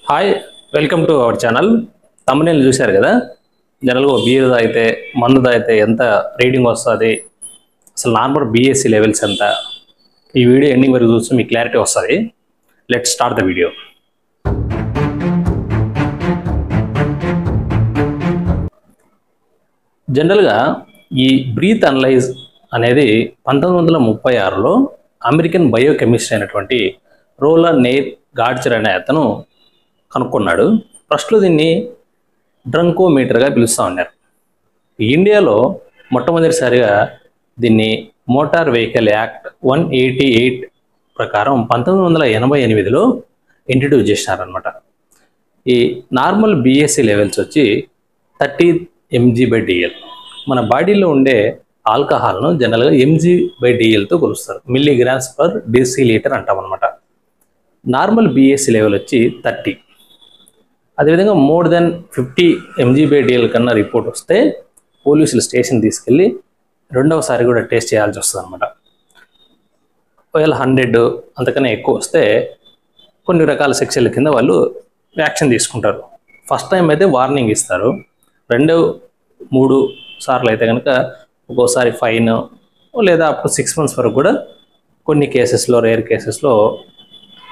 Hi, welcome to our channel. తమ్మునేలు చూశారు కదా. జనరల్గా బీర్ తాగితే మందు తాగితే ఎంత రేటింగ్ వస్తుంది, అసలు నార్మల్ బీఎస్సీ లెవెల్స్ ఎంత, ఈ వీడియో ఎండింగ్ వరకు చూస్తే మీకు క్లారిటీ వస్తుంది. Let start the video. జనరల్గా ఈ బ్రీత్ అనలైజ్ అనేది 1936లో అమెరికన్ బయోకెమిస్ట్ అయినటువంటి రోలర్ నెయిర్ గాడ్చర్ అనే అతను కనుక్కున్నాడు. ఫస్ట్లో దీన్ని డ్రంకోమీటర్గా పిలుస్తూ ఉన్నారు. ఇండియాలో మొట్టమొదటిసారిగా దీన్ని మోటార్ వెహికల్ యాక్ట్ 188 ప్రకారం 1988లో ఇంట్రడ్యూస్ చేసినారనమాట. ఈ నార్మల్ బీఎస్సీ లెవెల్స్ వచ్చి 30 mg/dl. మన బాడీలో ఉండే ఆల్కహాల్ను జనరల్గా mg/dlతో కొలుస్తారు. మిల్లీగ్రామ్స్ పర్ డెసిలీటర్ అంటాం అనమాట. నార్మల్ బీఎస్సీ లెవెల్ వచ్చి 30. అదేవిధంగా మోర్ దెన్ 50 mg/dl కన్నా రిపోర్ట్ వస్తే పోలీసులు స్టేషన్ తీసుకెళ్ళి రెండవసారి కూడా టెస్ట్ చేయాల్సి వస్తుంది అనమాట. ఒకవేళ 100 అంతకన్నా ఎక్కువ వస్తే కొన్ని రకాల శిక్షల కింద వాళ్ళు యాక్షన్ తీసుకుంటారు. ఫస్ట్ టైం అయితే వార్నింగ్ ఇస్తారు. 2-3 సార్లు అయితే కనుక ఒక్కోసారి ఫైన్ లేదా అప్ టు 6 months వరకు కూడా కొన్ని కేసెస్లో, రేర్ కేసెస్లో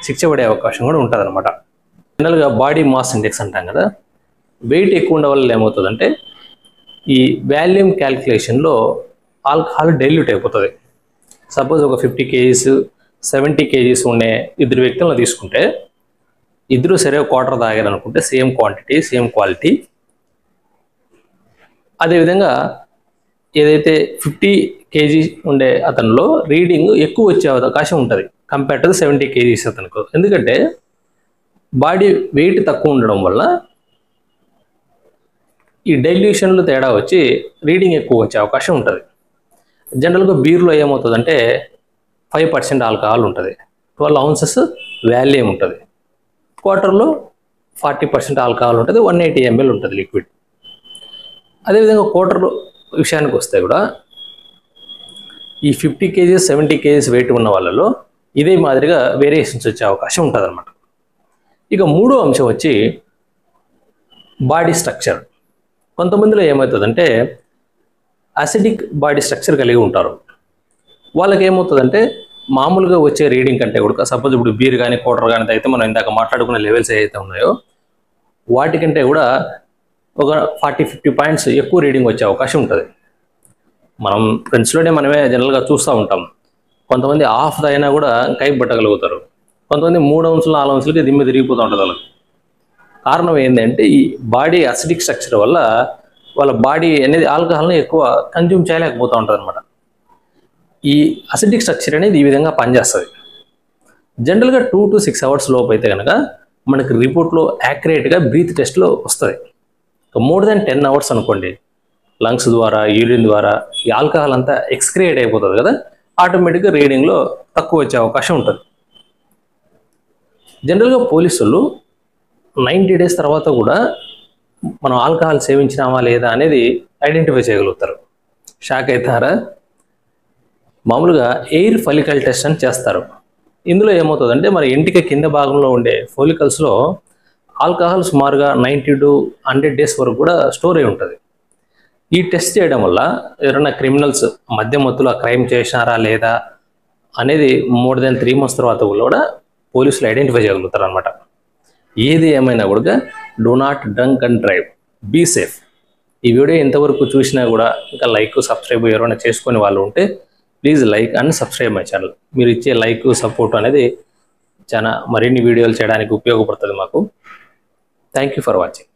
శిక్ష పడే అవకాశం కూడా ఉంటుంది అనమాట. జనరల్గా బాడీ మాస్ ఇండెక్స్ అంటాం కదా, వెయిట్ ఎక్కువ ఉండే వల్ల ఏమవుతుందంటే ఈ వాల్యూమ్ క్యాల్కులేషన్లో ఆల్కహాల్ డైల్యూట్ అయిపోతుంది. సపోజ్ ఒక 50 kgs 70 kgs ఉండే ఇద్దరు వ్యక్తులను తీసుకుంటే ఇద్దరు సరే క్వార్టర్ తాగారు అనుకుంటే సేమ్ క్వాంటిటీ సేమ్ క్వాలిటీ. అదేవిధంగా ఏదైతే 50 kg ఉండే అతనిలో రీడింగ్ ఎక్కువ వచ్చే అవకాశం ఉంటుంది కంపేర్ టు 70 kgs అతనికి. ఎందుకంటే బాడీ వెయిట్ తక్కువ ఉండడం వల్ల ఈ డైల్యూషన్లో తేడా వచ్చి రీడింగ్ ఎక్కువ వచ్చే అవకాశం ఉంటుంది. జనరల్గా బీర్లో ఏమవుతుందంటే 5% ఆల్కహాల్ ఉంటుంది, 12 ounces వాల్యూమ్ ఉంటుంది. క్వార్టర్లో 40% ఆల్కహాల్ ఉంటుంది, 180 ml ఉంటుంది లిక్విడ్. అదేవిధంగా క్వార్టర్ విషయానికి వస్తే కూడా ఈ 50 kgs 70 kgs వెయిట్ ఉన్న వాళ్ళలో ఇదే మాదిరిగా వేరియేషన్స్ వచ్చే అవకాశం ఉంటుంది అనమాట. ఇక మూడో అంశం వచ్చి బాడీ స్ట్రక్చర్. కొంతమందిలో ఏమవుతుందంటే అసిడిక్ బాడీ స్ట్రక్చర్ కలిగి ఉంటారు. వాళ్ళకి ఏమవుతుందంటే మామూలుగా వచ్చే రీడింగ్ కంటే కూడా, సపోజ్ ఇప్పుడు బీర్ కానీ క్వార్టర్ కానీ అయితే మనం ఇందాక మాట్లాడుకునే లెవెల్స్ ఏవైతే ఉన్నాయో వాటికంటే కూడా ఒక 40-50 పాయింట్స్ ఎక్కువ రీడింగ్ వచ్చే అవకాశం ఉంటుంది. మనం ఫ్రెండ్స్లోనే మనమే జనరల్గా చూస్తూ ఉంటాం. కొంతమంది హాఫ్ అయినా కూడా కైపు పట్టగలుగుతారు. కొంతమంది 3 ounces 4 ounces దిమ్మె తిరిగిపోతూ ఉంటుంది వాళ్ళకి. కారణం ఏంటంటే ఈ బాడీ అసిడిక్ స్ట్రక్చర్ వల్ల వాళ్ళ బాడీ అనేది ఆల్కహాల్ని ఎక్కువ కన్జ్యూమ్ చేయలేకపోతూ ఉంటుంది అనమాట. ఈ అసిడిక్ స్ట్రక్చర్ అనేది ఈ విధంగా పనిచేస్తుంది. జనరల్గా 2 to 6 hours లోపు అయితే కనుక మనకి రిపోర్ట్లో యాక్యురేట్గా బ్రీత్ టెస్ట్లో వస్తుంది. మోర్ దెన్ 10 hours అనుకోండి, లంగ్స్ ద్వారా యూరిన్ ద్వారా ఈ ఆల్కహాల్ అంతా ఎక్స్క్రియేట్ అయిపోతుంది కదా, ఆటోమేటిక్గా రీడింగ్లో తక్కువ వచ్చే అవకాశం ఉంటుంది. జనరల్గా పోలీసులు 90 days తర్వాత కూడా మనం ఆల్కహాల్ సేవించినామా లేదా అనేది ఐడెంటిఫై చేయగలుగుతారు. షాక్ అవుతారా? మామూలుగా ఎయిర్ ఫాలికల్ టెస్ట్ అని చేస్తారు. ఇందులో ఏమవుతుందంటే మన ఇంటికి కింద భాగంలో ఉండే ఫోలికల్స్లో ఆల్కహాల్ సుమారుగా 90 to 100 days వరకు కూడా స్టోర్ అయి ఉంటుంది. ఈ టెస్ట్ చేయడం వల్ల ఎవరైనా క్రిమినల్స్ మద్య మత్తులో క్రైమ్ చేసినారా లేదా అనేది మోర్ దెన్ 3 months తర్వాత కూడా పోలీసులు ఐడెంటిఫై చేయగలుగుతారు అనమాట. ఏది ఏమైనా కూడా do not drunk and drive, be safe. ఈ వీడియో ఎంతవరకు చూసినా కూడా ఇంకా లైక్ సబ్స్క్రైబ్ ఎవరైనా చేసుకునే వాళ్ళు ఉంటే please like and subscribe my channel. మీరు ఇచ్చే లైక్ సపోర్ట్ అనేది చాలా మరిన్ని వీడియోలు చేయడానికి ఉపయోగపడుతుంది మాకు. Thank you for watching.